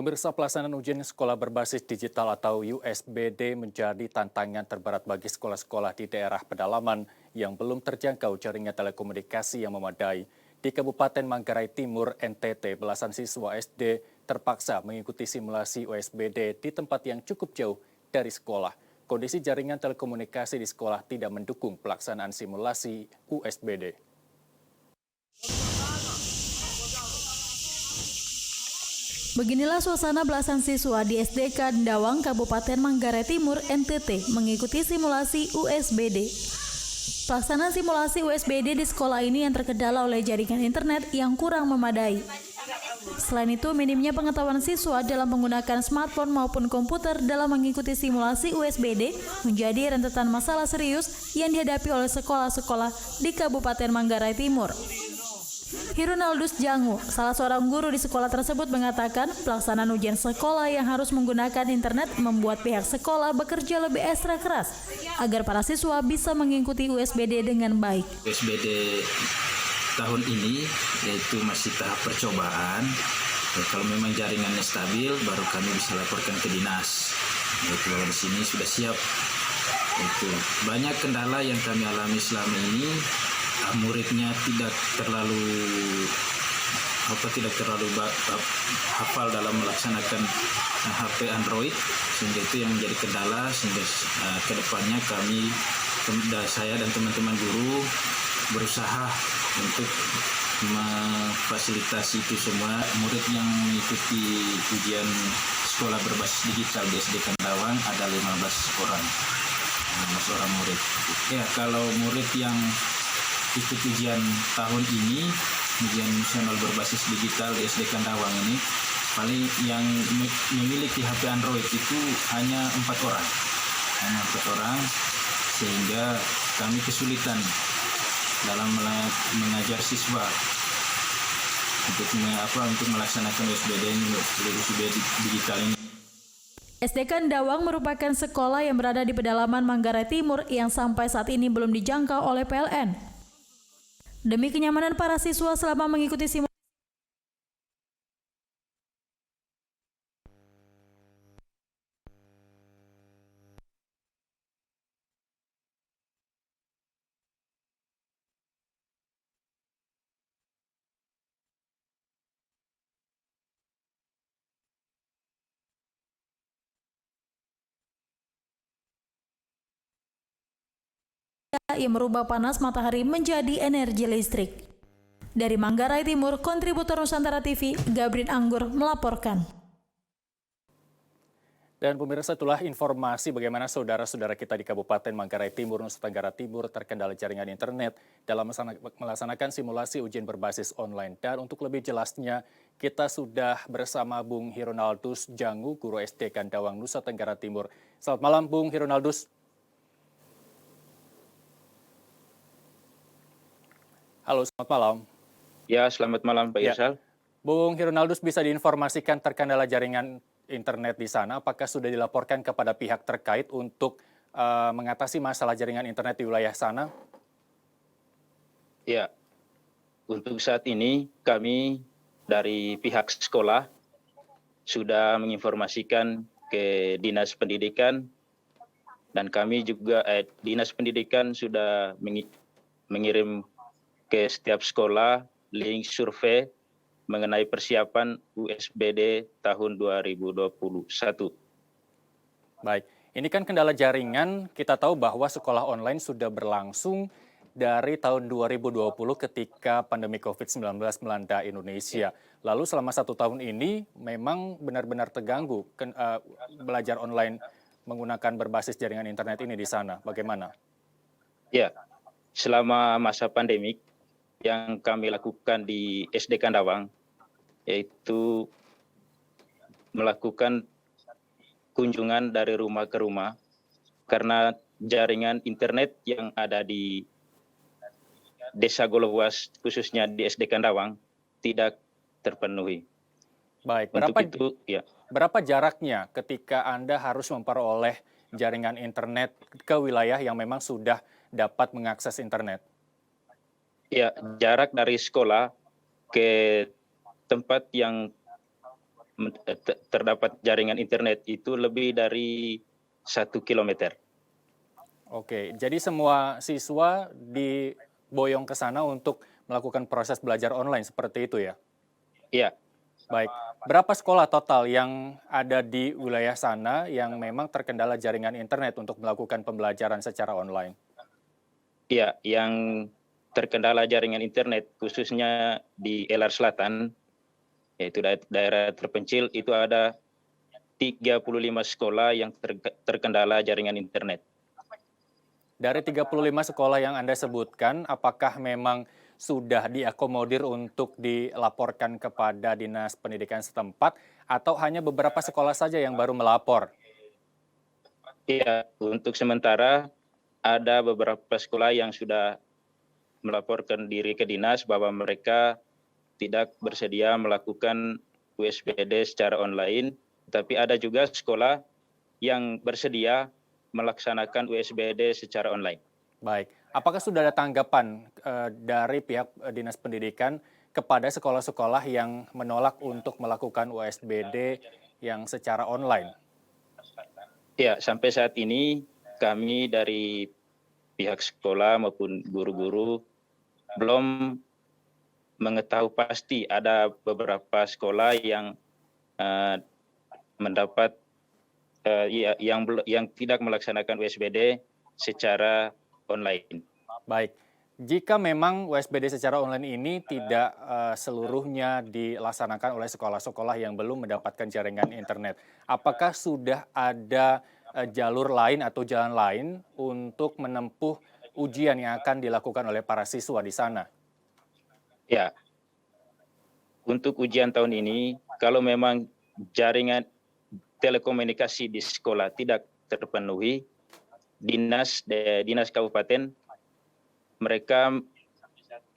Pemirsa, pelaksanaan ujian sekolah berbasis digital atau USBD menjadi tantangan terberat bagi sekolah-sekolah di daerah pedalaman yang belum terjangkau jaringan telekomunikasi yang memadai. Di Kabupaten Manggarai Timur, NTT, belasan siswa SD terpaksa mengikuti simulasi USBD di tempat yang cukup jauh dari sekolah. Kondisi jaringan telekomunikasi di sekolah tidak mendukung pelaksanaan simulasi USBD. Beginilah suasana belasan siswa di SDK Ndawang, Kabupaten Manggarai Timur, NTT, mengikuti simulasi USBD. Pelaksanaan simulasi USBD di sekolah ini yang terkendala oleh jaringan internet yang kurang memadai. Selain itu, minimnya pengetahuan siswa dalam menggunakan smartphone maupun komputer dalam mengikuti simulasi USBD menjadi rentetan masalah serius yang dihadapi oleh sekolah-sekolah di Kabupaten Manggarai Timur. Hirunaldus Jangu, salah seorang guru di sekolah tersebut, mengatakan pelaksanaan ujian sekolah yang harus menggunakan internet membuat pihak sekolah bekerja lebih ekstra keras agar para siswa bisa mengikuti USBD dengan baik. USBD tahun ini yaitu masih tahap percobaan. Kalau memang jaringannya stabil, baru kami bisa laporkan ke dinas. Kalau di sini sudah siap. Banyak kendala yang kami alami selama ini. Muridnya tidak terlalu hafal dalam melaksanakan HP Android, sehingga itu yang menjadi kendala, sehingga kedepannya saya dan teman-teman guru berusaha untuk memfasilitasi itu semua. Murid yang mengikuti ujian sekolah berbasis digital di SD Ndawang ada 15 orang murid. Ya, kalau murid yang ikut ujian tahun ini, ujian nasional berbasis digital di SD Ndawang ini, paling yang memiliki HP Android itu hanya 4 orang, sehingga kami kesulitan dalam mengajar siswa untuk melaksanakan USBD digital ini. SDK Ndawang merupakan sekolah yang berada di pedalaman Manggarai Timur yang sampai saat ini belum dijangkau oleh PLN. Demi kenyamanan para siswa selama mengikuti simulasi, yang merubah panas matahari menjadi energi listrik. Dari Manggarai Timur, kontributor Nusantara TV, Gabrin Anggur melaporkan. Dan pemirsa, itulah informasi bagaimana saudara-saudara kita di Kabupaten Manggarai Timur, Nusa Tenggara Timur terkendala jaringan internet dalam melaksanakan simulasi ujian berbasis online. Dan untuk lebih jelasnya, kita sudah bersama Bung Hirunaldus Jangu, guru SDK Ndawang, Nusa Tenggara Timur. Selamat malam, Bung Hirunaldus. Halo, selamat malam. Ya, selamat malam Pak Irsal. Bung Hirunaldus, bisa diinformasikan terkendala jaringan internet di sana, apakah sudah dilaporkan kepada pihak terkait untuk mengatasi masalah jaringan internet di wilayah sana? Ya, untuk saat ini kami dari pihak sekolah sudah menginformasikan ke Dinas Pendidikan, dan kami juga Dinas Pendidikan sudah mengirim ke setiap sekolah link survei mengenai persiapan USBD tahun 2021. Baik, ini kan kendala jaringan, kita tahu bahwa sekolah online sudah berlangsung dari tahun 2020 ketika pandemi COVID-19 melanda Indonesia. Lalu selama 1 tahun ini memang benar-benar terganggu belajar online menggunakan berbasis jaringan internet ini di sana. Bagaimana? Ya, selama masa pandemik yang kami lakukan di SDK Ndawang, yaitu melakukan kunjungan dari rumah ke rumah, karena jaringan internet yang ada di Desa Golowas, khususnya di SDK Ndawang, tidak terpenuhi. Baik, berapa jaraknya ketika Anda harus memperoleh jaringan internet ke wilayah yang memang sudah dapat mengakses internet? Ya, jarak dari sekolah ke tempat yang terdapat jaringan internet itu lebih dari 1 kilometer. Oke, jadi semua siswa diboyong ke sana untuk melakukan proses belajar online seperti itu ya? Iya, Baik, berapa sekolah total yang ada di wilayah sana yang memang terkendala jaringan internet untuk melakukan pembelajaran secara online? iya, yang terkendala jaringan internet khususnya di LR Selatan, yaitu daerah terpencil, itu ada 35 sekolah yang terkendala jaringan internet. Dari 35 sekolah yang Anda sebutkan, apakah memang sudah diakomodir untuk dilaporkan kepada Dinas Pendidikan setempat atau hanya beberapa sekolah saja yang baru melapor? Iya, untuk sementara ada beberapa sekolah yang sudah melaporkan diri ke dinas bahwa mereka tidak bersedia melakukan USBD secara online, tapi ada juga sekolah yang bersedia melaksanakan USBD secara online. Baik, apakah sudah ada tanggapan dari pihak Dinas Pendidikan kepada sekolah-sekolah yang menolak untuk melakukan USBD yang secara online? Ya, sampai saat ini kami dari pihak sekolah maupun guru-guru belum mengetahui pasti ada beberapa sekolah yang mendapat yang tidak melaksanakan USBD secara online. Baik, jika memang USBD secara online ini tidak seluruhnya dilaksanakan oleh sekolah-sekolah yang belum mendapatkan jaringan internet, apakah sudah ada jalur lain atau jalan lain untuk menempuh ujian yang akan dilakukan oleh para siswa di sana? Ya, untuk ujian tahun ini, kalau memang jaringan telekomunikasi di sekolah tidak terpenuhi, dinas kabupaten mereka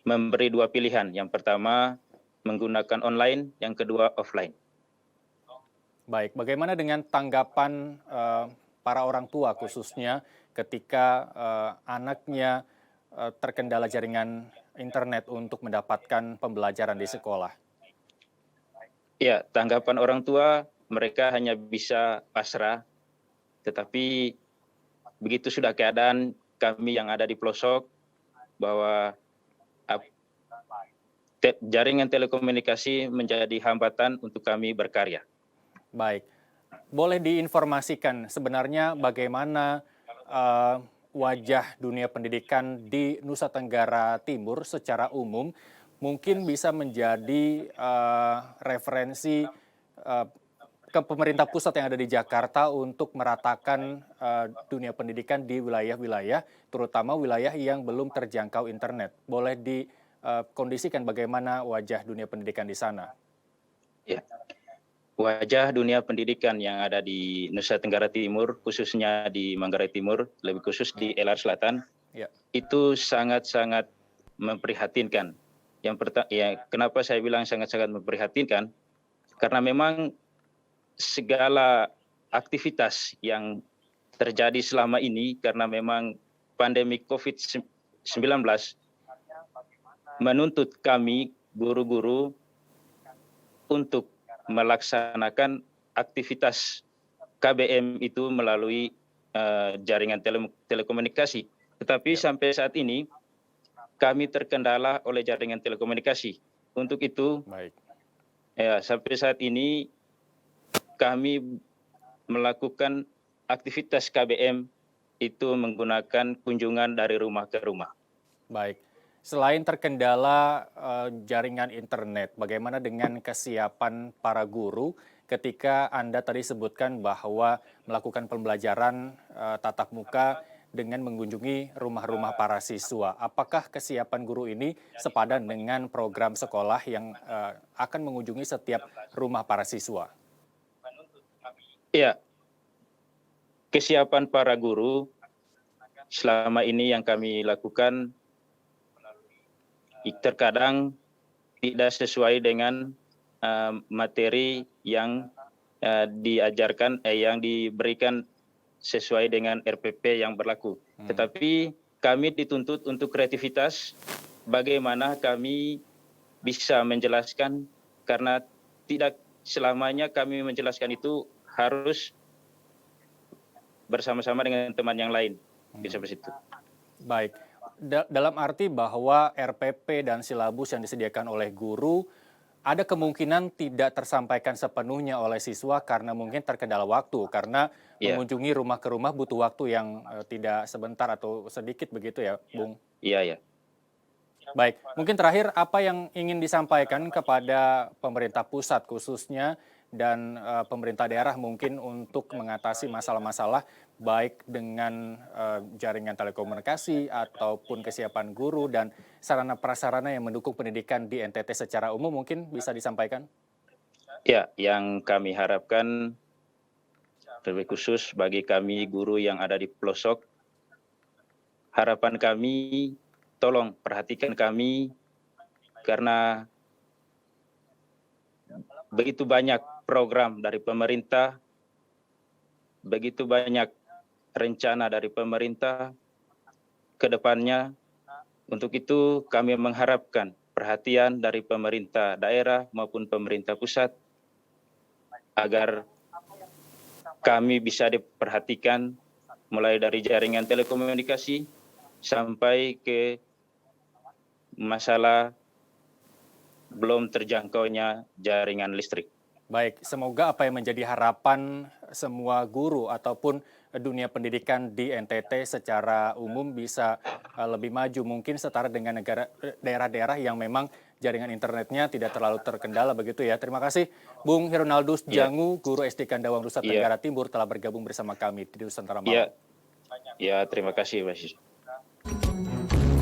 memberi 2 pilihan. Yang pertama menggunakan online, yang kedua offline. Baik, bagaimana dengan tanggapan para orang tua khususnya ketika anaknya terkendala jaringan internet untuk mendapatkan pembelajaran di sekolah? Ya, tanggapan orang tua mereka hanya bisa pasrah, tetapi begitu sudah keadaan kami yang ada di pelosok bahwa jaringan telekomunikasi menjadi hambatan untuk kami berkarya. Baik, boleh diinformasikan sebenarnya bagaimana wajah dunia pendidikan di Nusa Tenggara Timur secara umum mungkin bisa menjadi referensi ke pemerintah pusat yang ada di Jakarta untuk meratakan dunia pendidikan di wilayah-wilayah, terutama wilayah yang belum terjangkau internet. Boleh dikondisikan bagaimana wajah dunia pendidikan di sana? Ya. Wajah dunia pendidikan yang ada di Nusa Tenggara Timur, khususnya di Manggarai Timur, lebih khusus di LR Selatan, Ya. itu sangat-sangat memprihatinkan. Kenapa saya bilang sangat-sangat memprihatinkan? Karena memang segala aktivitas yang terjadi selama ini karena memang pandemi COVID-19 menuntut kami guru-guru untuk melaksanakan aktivitas KBM itu melalui jaringan telekomunikasi. Tetapi sampai saat ini kami terkendala oleh jaringan telekomunikasi. Untuk itu, sampai saat ini kami melakukan aktivitas KBM itu menggunakan kunjungan dari rumah ke rumah. Baik. Selain terkendala jaringan internet, bagaimana dengan kesiapan para guru ketika Anda tadi sebutkan bahwa melakukan pembelajaran tatap muka dengan mengunjungi rumah-rumah para siswa? Apakah kesiapan guru ini sepadan dengan program sekolah yang akan mengunjungi setiap rumah para siswa? Ya, kesiapan para guru selama ini yang kami lakukan terkadang tidak sesuai dengan materi yang diajarkan, yang diberikan sesuai dengan RPP yang berlaku. Tetapi kami dituntut untuk kreativitas, bagaimana kami bisa menjelaskan karena tidak selamanya kami menjelaskan itu harus bersama-sama dengan teman yang lain. Bisa begitu. Baik, dalam arti bahwa RPP dan silabus yang disediakan oleh guru ada kemungkinan tidak tersampaikan sepenuhnya oleh siswa karena mungkin terkendala waktu, karena Iya. mengunjungi rumah ke rumah butuh waktu yang tidak sebentar atau sedikit begitu ya, Bung? Iya, ya. Baik, mungkin terakhir apa yang ingin disampaikan kepada pemerintah pusat khususnya dan pemerintah daerah mungkin untuk mengatasi masalah-masalah baik dengan jaringan telekomunikasi ataupun kesiapan guru dan sarana prasarana yang mendukung pendidikan di NTT secara umum, mungkin bisa disampaikan? Ya, yang kami harapkan lebih khusus bagi kami guru yang ada di pelosok, harapan kami tolong perhatikan kami karena begitu banyak program dari pemerintah, begitu banyak rencana dari pemerintah ke depannya. Untuk itu kami mengharapkan perhatian dari pemerintah daerah maupun pemerintah pusat agar kami bisa diperhatikan mulai dari jaringan telekomunikasi sampai ke masalah belum terjangkaunya jaringan listrik. Baik, semoga apa yang menjadi harapan semua guru ataupun dunia pendidikan di NTT secara umum bisa lebih maju, mungkin setara dengan daerah-daerah yang memang jaringan internetnya tidak terlalu terkendala begitu ya. Terima kasih Bung Hirunaldus Jangu, Guru SD Kandawang, Nusa Tenggara Timur telah bergabung bersama kami di Nusantara Malam. Ya, terima kasih Mas.